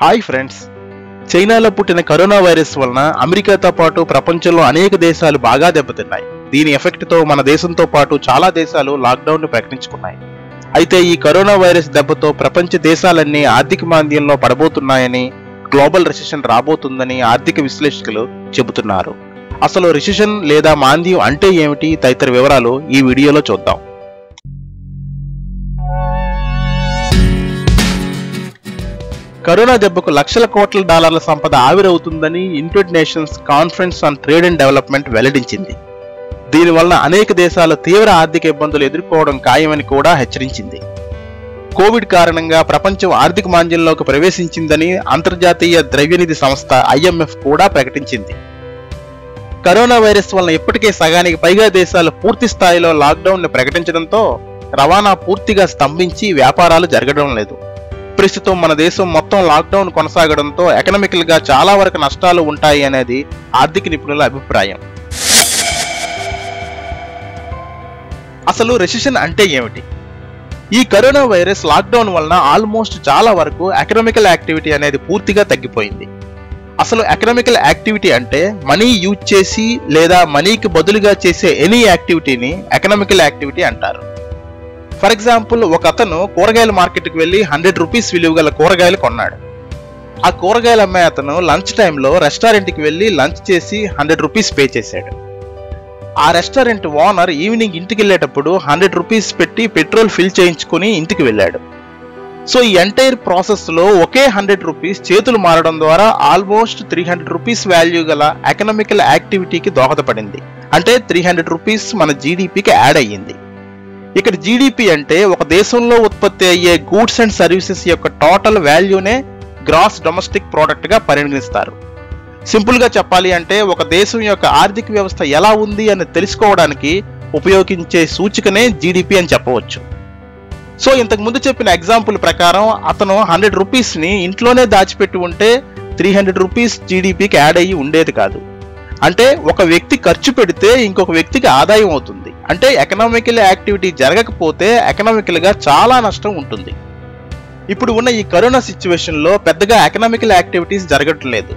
Hi friends, చైనాలో పుట్టిన corona virus వలన అమెరికాతో పాటు ప్రపంచంలో అనేక దేశాలు బాగా దెబ్బతిన్నాయి. దీని ఎఫెక్ట్తో మన దేశంతో పాటు చాలా దేశాలు లాక్డౌన్ను ప్రకటించుకున్నాయి. అయితే ఈ కరోనా వైరస్ దెబ్బతో ప్రపంచ దేశాలన్నీ ఆర్థిక మాంద్యంలో పడబోతున్నాయని, గ్లోబల్ రిసెషన్ రాబోతుందని ఆర్థిక విశ్లేషకులు చెబుతున్నారు. అసలు రిసెషన్ లేదా మాంద్యం అంటే ఏమిటి తదితర వివరాలు ఈ వీడియోలో చూద్దాం. కరోనా దెబ్బకు లక్షల కోట్ల డాలర్ల సంపద ఆవిరవుతుందని United Nations Conference on Trade and Development వెల్లడించింది. దీనివల్ల అనేక దేశాలు తీవ్ర ఆర్థిక ఇబ్బందులు ఎదుర్కోవడం ఖాయమని కూడా హెచ్చరించింది. కోవిడ్ కారణంగా ప్రపంచం ఆర్థిక మాంద్యంలోకి ప్రవేశించిందని అంతర్జాతీయ ద్రవ్యనిధి సంస్థ IMF కూడా ప్రకటించింది. కరోనా వైరస్ వలన ఇప్పటికే సగానికి పైగా దేశాలు పూర్తి స్థాయిలో లాక్డౌన్ ని ప్రకటించడంతో రవాణా పూర్తిగా స్తంభించి వ్యాపారాలు జరగడం లేదు. ప్రస్తుతం మన దేశం మొత్తం లాక్డౌన్ కొనసాగడంతో ఎకనామికల్ గా చాలా వరకు నష్టాలు ఉంటాయి అనేది ఆర్థిక నిపుణుల అభిప్రాయం. అసలు రిసెషన్ అంటే ఏమిటి? ఈ కరోనా వైరస్ లాక్డౌన్ వలన ఆల్మోస్ట్ చాలా వరకు ఎకనామికల్ యాక్టివిటీ అనేది పూర్తిగా తగ్గిపోయింది. అసలు ఎకనామికల్ యాక్టివిటీ అంటే మనీ యూజ్ చేసి లేదా మనీకి బదులుగా చేసే ఎనీ యాక్టివిటీని ఎకనామికల్ యాక్టివిటీ అంటారు. ఫర్ ఎగ్జాంపుల్, ఒక అతను కూరగాయల మార్కెట్కి వెళ్ళి 100 రూపీస్ విలువ గల కూరగాయలు కొన్నాడు. ఆ కూరగాయలు అమ్మే అతను లంచ్ టైంలో రెస్టారెంట్కి వెళ్ళి లంచ్ చేసి 100 రూపీస్ పే చేశాడు. ఆ రెస్టారెంట్ ఓనర్ ఈవినింగ్ ఇంటికి వెళ్ళేటప్పుడు 100 రూపీస్ పెట్టి పెట్రోల్ ఫిల్ చేయించుకుని ఇంటికి వెళ్ళాడు. సో ఈ ఎంటైర్ ప్రాసెస్లో ఒకే 100 రూపీస్ చేతులు మారడం ద్వారా ఆల్మోస్ట్ 300 రూపీస్ వాల్యూ గల ఎకనామికల్ యాక్టివిటీకి దోహదపడింది. అంటే 300 రూపీస్ మన జీడిపికి యాడ్ అయ్యింది. ఇక్కడ జీడిపి అంటే ఒక దేశంలో ఉత్పత్తి అయ్యే గూడ్స్ అండ్ సర్వీసెస్ యొక్క టోటల్ వాల్యూనే గ్రాస్ డొమెస్టిక్ ప్రోడక్ట్ గా పరిగణిస్తారు. సింపుల్ గా చెప్పాలి అంటే ఒక దేశం యొక్క ఆర్థిక వ్యవస్థ ఎలా ఉంది అని తెలుసుకోవడానికి ఉపయోగించే సూచికనే జీడిపి అని చెప్పవచ్చు. సో ఇంతకు ముందు చెప్పిన ఎగ్జాంపుల్ ప్రకారం అతను 100 రూపీస్ ని ఇంట్లోనే దాచిపెట్టి ఉంటే 300 రూపీస్ జీడిపికి యాడ్ అయ్యి ఉండేది కాదు. అంటే ఒక వ్యక్తి ఖర్చు పెడితే ఇంకొక వ్యక్తికి ఆదాయం అవుతుంది. అంటే ఎకనామికల్ యాక్టివిటీ జరగకపోతే ఎకనామికల్ గా చాలా నష్టం ఉంటుంది. ఇప్పుడు ఉన్న ఈ కరోనా సిచ్యువేషన్ లో పెద్దగా ఎకనామికల్ యాక్టివిటీస్ జరగట్లేదు.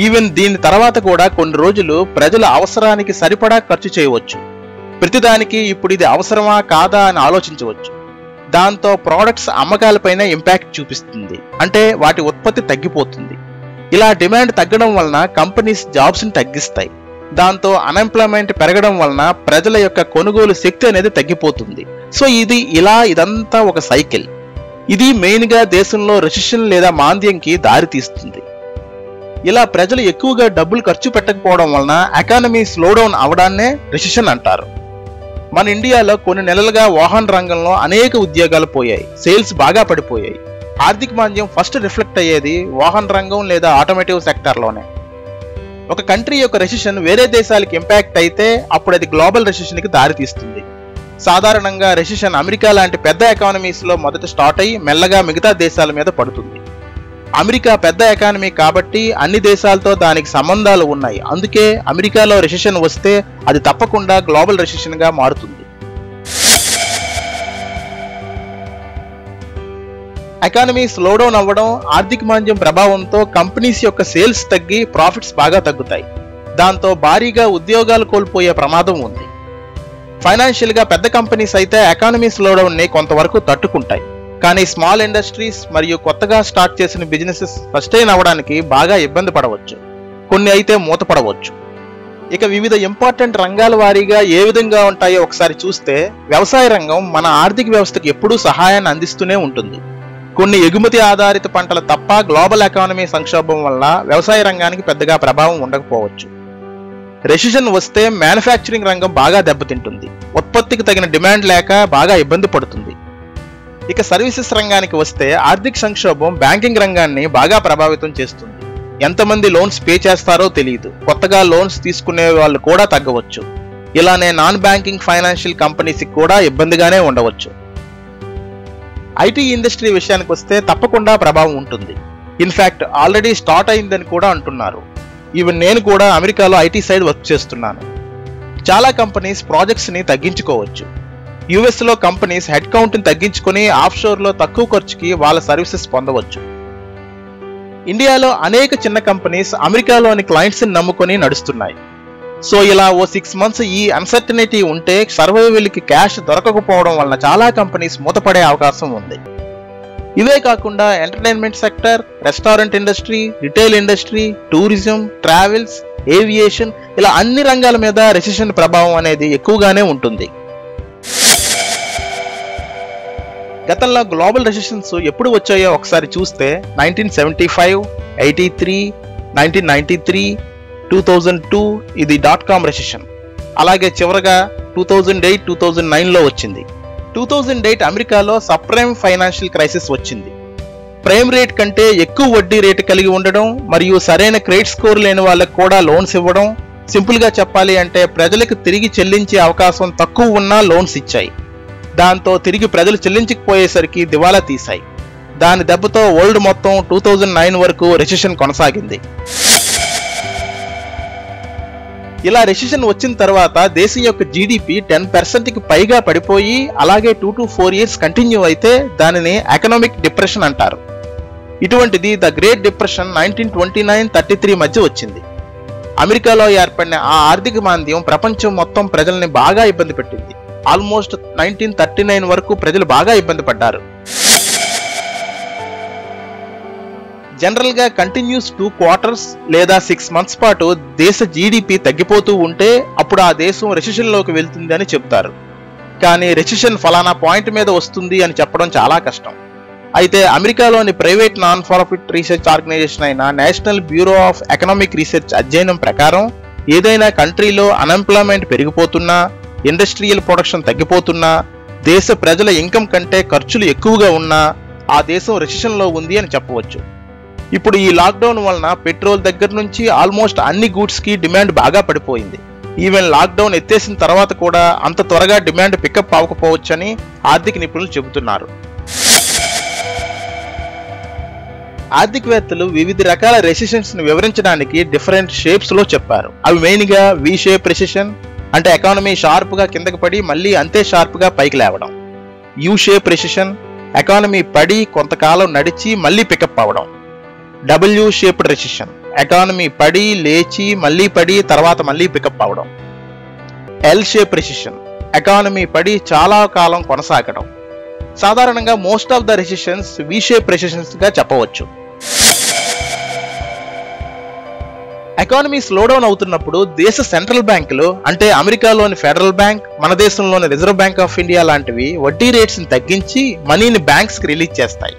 ఈవెన్ దీని తర్వాత కూడా కొన్ని రోజులు ప్రజల అవసరానికి సరిపడా ఖర్చు చేయవచ్చు. ప్రతిదానికి ఇప్పుడు ఇది అవసరమా కాదా అని ఆలోచించవచ్చు. దాంతో ప్రోడక్ట్స్ అమ్మకాలపైన ఇంపాక్ట్ చూపిస్తుంది. అంటే వాటి ఉత్పత్తి తగ్గిపోతుంది. ఇలా డిమాండ్ తగ్గడం వలన కంపెనీస్ జాబ్స్ ని తగ్గిస్తాయి. దాంతో అన్ఎంప్లాయ్మెంట్ పెరగడం వలన ప్రజల యొక్క కొనుగోలు శక్తి అనేది తగ్గిపోతుంది. సో ఇదంతా ఒక సైకిల్. ఇది మెయిన్ గా దేశంలో రిసెషన్ లేదా మాంద్యంకి దారి తీస్తుంది. ఇలా ప్రజలు ఎక్కువగా డబ్బులు ఖర్చు పెట్టకపోవడం వలన ఎకానమీ స్లోడౌన్ అవడాన్నే రిసెషన్ అంటారు. మన ఇండియాలో కొన్ని నెలలుగా వాహన రంగంలో అనేక ఉద్యోగాలు పోయాయి. సేల్స్ బాగా పడిపోయాయి. ఆర్థిక మాంద్యం ఫస్ట్ రిఫ్లెక్ట్ అయ్యేది వాహన రంగం లేదా ఆటోమేటివ్ సెక్టార్లోనే. ఒక కంట్రీ యొక్క రెసిషన్ వేరే దేశాలకు ఇంపాక్ట్ అయితే అప్పుడు అది గ్లోబల్ రెసిషన్కి దారితీస్తుంది. సాధారణంగా రెసిషన్ అమెరికా లాంటి పెద్ద ఎకానమీస్ లో మొదట స్టార్ట్ అయ్యి మెల్లగా మిగతా దేశాల మీద పడుతుంది. అమెరికా పెద్ద ఎకానమీ కాబట్టి అన్ని దేశాలతో దానికి సంబంధాలు ఉన్నాయి. అందుకే అమెరికాలో రెసిషన్ వస్తే అది తప్పకుండా గ్లోబల్ రెసిషన్ గా మారుతుంది. ఎకానమీ స్లోడౌన్ అవ్వడం, ఆర్థిక మాంద్యం ప్రభావంతో కంపెనీస్ యొక్క సేల్స్ తగ్గి ప్రాఫిట్స్ బాగా తగ్గుతాయి. దాంతో భారీగా ఉద్యోగాలు కోల్పోయే ప్రమాదం ఉంది. ఫైనాన్షియల్ గా పెద్ద కంపెనీస్ అయితే ఎకానమీ స్లోడౌన్ ని కొంతవరకు తట్టుకుంటాయి. కానీ స్మాల్ ఇండస్ట్రీస్ మరియు కొత్తగా స్టార్ట్ చేసిన బిజినెసెస్ సస్టైన్ అవ్వడానికి బాగా ఇబ్బంది పడవచ్చు. కొన్ని అయితే మూతపడవచ్చు. ఇక వివిధ ఇంపార్టెంట్ రంగాల వారీగా ఏ విధంగా ఉంటాయో ఒకసారి చూస్తే, వ్యవసాయ రంగం మన ఆర్థిక వ్యవస్థకు ఎప్పుడూ సహాయాన్ని అందిస్తూనే ఉంటుంది. కొన్ని ఎగుమతి ఆధారిత పంటలు తప్ప గ్లోబల్ ఎకానమీ సంక్షోభం వల్ల వ్యవసాయ రంగానికి పెద్దగా ప్రభావం ఉండకపోవచ్చు. రెసిషన్ వస్తే మ్యానుఫ్యాక్చరింగ్ రంగం బాగా దెబ్బతింటుంది. ఉత్పత్తికి తగిన డిమాండ్ లేక బాగా ఇబ్బంది పడుతుంది. ఇక సర్వీసెస్ రంగానికి వస్తే ఆర్థిక సంక్షోభం బ్యాంకింగ్ రంగాన్ని బాగా ప్రభావితం చేస్తుంది. ఎంతమంది లోన్స్ పే చేస్తారో తెలియదు. కొత్తగా లోన్స్ తీసుకునే వాళ్ళు కూడా తగ్గవచ్చు. ఇలానే నాన్ బ్యాంకింగ్ ఫైనాన్షియల్ కంపెనీస్కి కూడా ఇబ్బందిగానే ఉండవచ్చు. ఐటీ ఇండస్ట్రీ విషయానికి వస్తే తప్పకుండా ప్రభావం ఉంటుంది. ఇన్ఫ్యాక్ట్ ఆల్రెడీ స్టార్ట్ అయిందని కూడా అంటున్నారు. ఈవెన్ నేను కూడా అమెరికాలో ఐటీ సైడ్ వర్క్ చేస్తున్నాను. చాలా కంపెనీస్ ప్రాజెక్ట్స్ ని తగ్గించుకోవచ్చు. యుఎస్ లో కంపెనీస్ హెడ్ కౌంట్ ని తగ్గించుకుని ఆఫ్ షోర్ లో తక్కువ ఖర్చుకి వాళ్ళ సర్వీసెస్ పొందవచ్చు. ఇండియాలో అనేక చిన్న కంపెనీస్ అమెరికాలోని క్లయింట్స్ని నమ్ముకొని నడుస్తున్నాయి. సో ఇలా ఓ 6 months ఈ అన్సర్టనిటీ ఉంటే సర్వైవల్కి క్యాష్ దొరకకపోవడం వలన చాలా కంపెనీస్ మూతపడే అవకాశం ఉంది. ఇవే కాకుండా entertainment sector, restaurant industry, retail industry, tourism, travels, aviation ఇలా అన్ని రంగాల మీద రెసిషన్ ప్రభావం అనేది ఎక్కువగానే ఉంటుంది. గతంలో గ్లోబల్ రెసిషన్స్ ఎప్పుడు వచ్చాయో ఒకసారి చూస్తే 1975, 83, 1993, 2002 ఇది .com రెసిషన్. అలాగే చివరగా 2008, 2009లో వచ్చింది. 2008 అమెరికాలో సబ్ప్రైమ్ ఫైనాన్షియల్ క్రైసిస్ వచ్చింది. ప్రైమ్ రేట్ కంటే ఎక్కువ వడ్డీ రేటు కలిగి ఉండడం మరియు సరైన క్రెడిట్ స్కోర్ లేని వాళ్ళకు కూడా లోన్స్ ఇవ్వడం, సింపుల్గా చెప్పాలి అంటే ప్రజలకు తిరిగి చెల్లించే అవకాశం తక్కువ ఉన్నా లోన్స్ ఇచ్చాయి. దాంతో తిరిగి ప్రజలు చెల్లించకపోయేసరికి దివాలా తీశాయి. దాని దెబ్బతో వరల్డ్ మొత్తం 2009 వరకు రెసిషన్ కొనసాగింది. ఇలా రెసిషన్ వచ్చిన తర్వాత దేశం యొక్క జీడిపి 10%కి పైగా పడిపోయి అలాగే 2 to 4 years కంటిన్యూ అయితే దానిని ఎకనామిక్ డిప్రెషన్ అంటారు. ఇటువంటిది ద గ్రేట్ డిప్రెషన్ 1929-33 మధ్య వచ్చింది. అమెరికాలో ఏర్పడిన ఆ ఆర్థిక మాంద్యం ప్రపంచం మొత్తం ప్రజల్ని బాగా ఇబ్బంది పెట్టింది. ఆల్మోస్ట్ 1939 వరకు ప్రజలు బాగా ఇబ్బంది పడ్డారు. జనరల్గా కంటిన్యూస్ 2 quarters లేదా 6 months పాటు దేశ జీడిపి తగ్గిపోతూ ఉంటే అప్పుడు ఆ దేశం రెసిషన్లోకి వెళ్తుంది అని చెప్తారు. కానీ రెసిషన్ ఫలానా పాయింట్ మీద వస్తుంది అని చెప్పడం చాలా కష్టం. అయితే అమెరికాలోని private non profit research organisation అయిన national bureau of economic research అధ్యయనం ప్రకారం ఏదైనా కంట్రీలో అన్ఎంప్లాయ్మెంట్ పెరిగిపోతున్నా, ఇండస్ట్రియల్ ప్రొడక్షన్ తగ్గిపోతున్నా, దేశ ప్రజల ఇన్కమ్ కంటే ఖర్చులు ఎక్కువగా ఉన్నా ఆ దేశం రెసిషన్లో ఉంది అని చెప్పవచ్చు. ఇప్పుడు ఈ లాక్డౌన్ వలన పెట్రోల్ దగ్గర నుంచి ఆల్మోస్ట్ అన్ని గూడ్స్కి డిమాండ్ బాగా పడిపోయింది. ఈవెన్ లాక్డౌన్ ఎత్తేసిన తర్వాత కూడా అంత త్వరగా డిమాండ్ పికప్ అవ్వకపోవచ్చని ఆర్థిక నిపుణులు చెబుతున్నారు. ఆర్థికవేత్తలు వివిధ రకాల రెసిషన్స్ ని వివరించడానికి డిఫరెంట్ షేప్స్ లో చెప్పారు. అవి మెయిన్ గా వి షేప్ రెసిషన్ అంటే ఎకానమీ షార్ప్ గా కిందకి పడి మళ్ళీ అంతే షార్ప్ గా పైకి లేవడం. యూ షేప్ రెసిషన్ ఎకానమీ పడి కొంతకాలం నడిచి మళ్ళీ పికప్ అవడం. డబ్ల్యూ షేప్డ్ రెసిషన్ ఎకానమీ పడి లేచి మళ్ళీ పడి తర్వాత మళ్ళీ పికప్ అవడం. ఎల్ షేప్ రెసిషన్ ఎకానమీ పడి చాలా కాలం కొనసాగడం. సాధారణంగా most of the recessions V shape recessions గా చెప్పవచ్చు. ఎకానమీ స్లోడౌన్ అవుతున్నప్పుడు దేశ సెంట్రల్ బ్యాంకులు అంటే అమెరికాలోని ఫెడరల్ బ్యాంక్, మన దేశంలోని రిజర్వ్ బ్యాంక్ ఆఫ్ ఇండియా లాంటివి వడ్డీ రేట్స్ ని తగ్గించి మనీని బ్యాంక్స్ కి రిలీజ్ చేస్తాయి.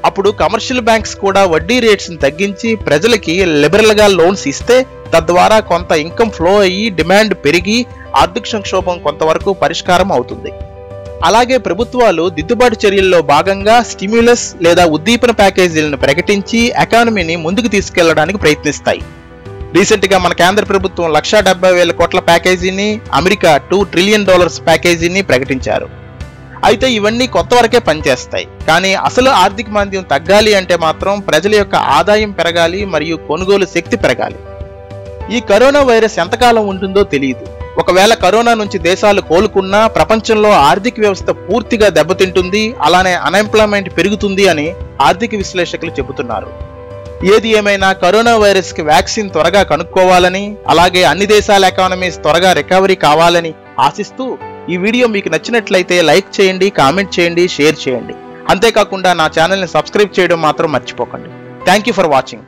అప్పుడు కమర్షియల్ బ్యాంక్స్ కూడా వడ్డీ రేట్స్ ని తగ్గించి ప్రజలకి లిబరల్ గా లోన్స్ ఇస్తే తద్వారా కొంత ఇన్కమ్ ఫ్లో అయ్యి డిమాండ్ పెరిగి ఆర్థిక సంక్షోభం కొంతవరకు పరిష్కారం అవుతుంది. అలాగే ప్రభుత్వాలు దిద్దుబాటు చర్యల్లో భాగంగా స్టిమ్యులస్ లేదా ఉద్దీపన ప్యాకేజీలను ప్రకటించి ఎకానమీని ముందుకు తీసుకెళ్లడానికి ప్రయత్నిస్తాయి. రీసెంట్ గా మన కేంద్ర ప్రభుత్వం 1,70,000 కోట్ల ప్యాకేజీని, అమెరికా $2 trillion ప్యాకేజీని ప్రకటించారు. అయితే ఇవన్నీ కొంతవరకే పనిచేస్తాయి. కానీ అసలు ఆర్థిక మాంద్యం తగ్గాలి అంటే మాత్రం ప్రజల యొక్క ఆదాయం పెరగాలి మరియు కొనుగోలు శక్తి పెరగాలి. ఈ కరోనా వైరస్ ఎంతకాలం ఉంటుందో తెలియదు. ఒకవేళ కరోనా నుంచి దేశాలు కోలుకున్నా ప్రపంచంలో ఆర్థిక వ్యవస్థ పూర్తిగా దెబ్బతింటుంది, అలానే అన్ఎంప్లాయ్మెంట్ పెరుగుతుంది అని ఆర్థిక విశ్లేషకులు చెబుతున్నారు. ఏది ఏమైనా కరోనా వైరస్ కి వ్యాక్సిన్ త్వరగా కనుక్కోవాలని, అలాగే అన్ని దేశాల ఎకానమీస్ త్వరగా రికవరీ కావాలని ఆశిస్తూ ఈ వీడియో మీకు నచ్చినట్లయితే లైక్ చేయండి, కామెంట్ చేయండి, షేర్ చేయండి. అంతేకాకుండా నా ఛానల్ని సబ్స్క్రైబ్ చేయడం మాత్రం మర్చిపోకండి. Thank you for watching.